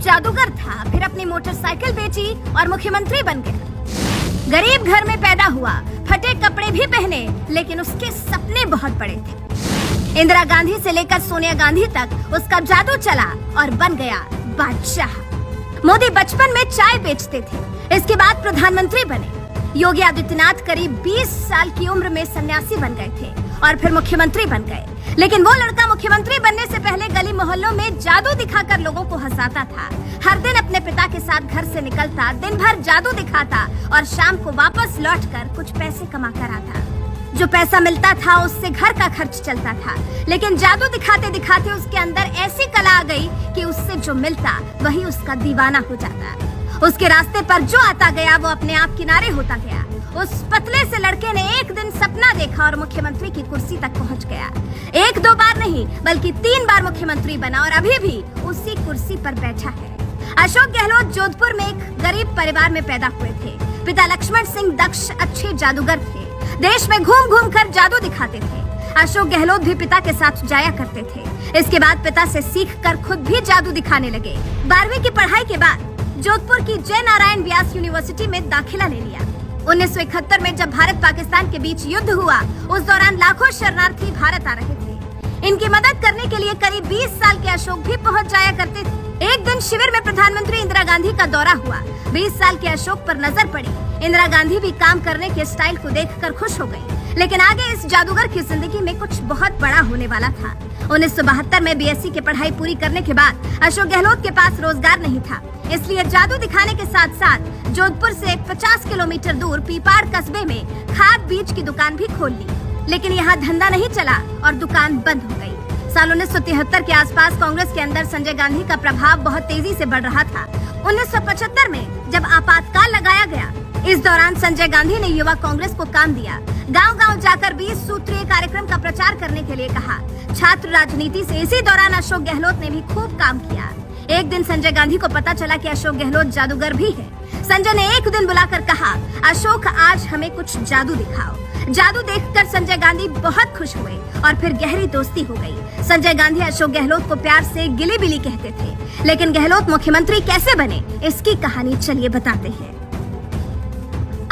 जादूगर था, फिर अपनी मोटरसाइकिल बेची और मुख्यमंत्री बन गया। गरीब घर में पैदा हुआ, फटे कपड़े भी पहने, लेकिन उसके सपने बहुत बड़े थे। इंदिरा गांधी से लेकर सोनिया गांधी तक उसका जादू चला और बन गया बादशाह। मोदी बचपन में चाय बेचते थे, इसके बाद प्रधानमंत्री बने। योगी आदित्यनाथ करीब 20 साल की उम्र में सन्यासी बन गए थे और फिर मुख्यमंत्री बन गए। लेकिन वो लड़का मुख्यमंत्री बनने से पहले गली मोहल्लों में जादू दिखाकर लोगों को हंसाता था। हर दिन अपने पिता के साथ घर से निकलता, दिन भर जादू दिखाता और शाम को वापस लौटकर कुछ पैसे कमा कर आता। जो पैसा मिलता था उससे घर का खर्च चलता था। लेकिन जादू दिखाते दिखाते उसके अंदर ऐसी कला आ गई कि उससे जो मिलता वही उसका दीवाना हो जाता। उसके रास्ते पर जो आता गया वो अपने आप किनारे होता गया। उस पतले से लड़के ने एक दिन सपना देखा और मुख्यमंत्री की कुर्सी तक पहुंच गया। 1-2 बार नहीं बल्कि 3 बार मुख्यमंत्री बना और अभी भी उसी कुर्सी पर बैठा है। अशोक गहलोत जोधपुर में एक गरीब परिवार में पैदा हुए थे। पिता लक्ष्मण सिंह दक्ष अच्छे जादूगर थे, देश में घूम घूम कर जादू दिखाते थे। अशोक गहलोत भी पिता के साथ जाया करते थे। इसके बाद पिता से सीखकर खुद भी जादू दिखाने लगे। 12वीं की पढ़ाई के बाद जोधपुर की जय नारायण व्यास यूनिवर्सिटी में दाखिला ले लिया। 1971 में जब भारत पाकिस्तान के बीच युद्ध हुआ, उस दौरान लाखों शरणार्थी भारत आ रहे थे। इनकी मदद करने के लिए करीब 20 साल के अशोक भी पहुंच जाया करते थे। एक दिन शिविर में प्रधानमंत्री इंदिरा गांधी का दौरा हुआ। 20 साल के अशोक पर नजर पड़ी। इंदिरा गांधी भी काम करने के स्टाइल को देखकर खुश हो गई। लेकिन आगे इस जादूगर की जिंदगी में कुछ बहुत बड़ा होने वाला था। 1972 में बीएससी की पढ़ाई पूरी करने के बाद अशोक गहलोत के पास रोजगार नहीं था, इसलिए जादू दिखाने के साथ साथ जोधपुर से 50 किलोमीटर दूर पीपाड़ कस्बे में खाद बीज की दुकान भी खोल ली। लेकिन यहाँ धंधा नहीं चला और दुकान बंद हो गई। साल 1973 के आसपास कांग्रेस के अंदर संजय गांधी का प्रभाव बहुत तेजी से बढ़ रहा था। 1975 में जब आपातकाल लगाया गया, इस दौरान संजय गांधी ने युवा कांग्रेस को काम दिया। गांव-गांव जाकर 20 सूत्रीय कार्यक्रम का प्रचार करने के लिए कहा। छात्र राजनीति से इसी दौरान अशोक गहलोत ने भी खूब काम किया। एक दिन संजय गांधी को पता चला कि अशोक गहलोत जादूगर भी है। संजय ने एक दिन बुलाकर कहा, अशोक आज हमें कुछ जादू दिखाओ। जादू देखकर संजय गांधी बहुत खुश हुए और फिर गहरी दोस्ती हो गई। संजय गांधी अशोक गहलोत को प्यार से गिली बिली कहते थे। लेकिन गहलोत मुख्यमंत्री कैसे बने, इसकी कहानी चलिए बताते हैं।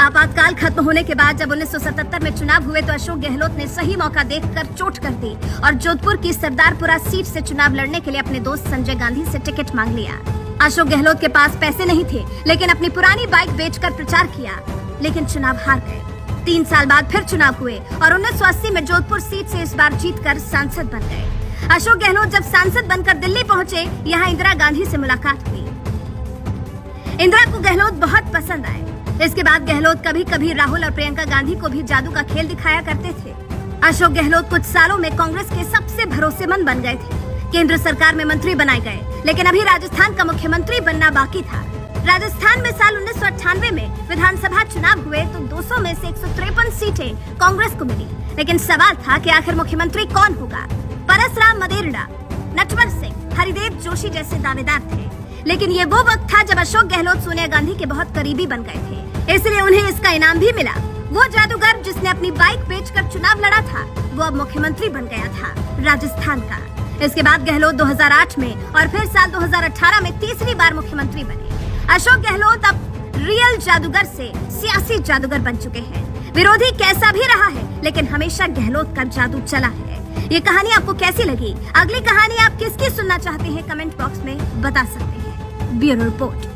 आपातकाल खत्म होने के बाद जब 1977 में चुनाव हुए तो अशोक गहलोत ने सही मौका देखकर चोट कर दी और जोधपुर की सरदारपुरा सीट से चुनाव लड़ने के लिए अपने दोस्त संजय गांधी से टिकट मांग लिया। अशोक गहलोत के पास पैसे नहीं थे, लेकिन अपनी पुरानी बाइक बेचकर प्रचार किया, लेकिन चुनाव हार गए। 3 साल बाद फिर चुनाव हुए और 1980 में जोधपुर सीट से इस बार जीतकर सांसद बन गए। अशोक गहलोत जब सांसद बनकर दिल्ली पहुंचे, यहाँ इंदिरा गांधी से मुलाकात हुई। इंदिरा को गहलोत बहुत पसंद आए। इसके बाद गहलोत कभी कभी राहुल और प्रियंका गांधी को भी जादू का खेल दिखाया करते थे। अशोक गहलोत कुछ सालों में कांग्रेस के सबसे भरोसेमंद बन गए थे। केंद्र सरकार में मंत्री बनाए गए, लेकिन अभी राजस्थान का मुख्यमंत्री बनना बाकी था। राजस्थान में साल 1998 में विधानसभा चुनाव हुए तो 200 में से 153 सीटें कांग्रेस को मिली। लेकिन सवाल था कि आखिर मुख्यमंत्री कौन होगा। परसराम मदेरणा, नटवर सिंह, हरिदेव जोशी जैसे दावेदार थे। लेकिन ये वो वक्त था जब अशोक गहलोत सोनिया गांधी के बहुत करीबी बन गए थे, इसलिए उन्हें इसका इनाम भी मिला। वो जादूगर जिसने अपनी बाइक बेचकर चुनाव लड़ा था, वो अब मुख्यमंत्री बन गया था राजस्थान का। इसके बाद गहलोत 2008 में और फिर साल 2018 में तीसरी बार मुख्यमंत्री बने। अशोक गहलोत अब रियल जादूगर से सियासी जादूगर बन चुके हैं। विरोधी कैसा भी रहा है, लेकिन हमेशा गहलोत का जादू चला है। ये कहानी आपको कैसी लगी? अगली कहानी आप किसकी सुनना चाहते हैं? कमेंट बॉक्स में बता सकते हैं। Bureau report.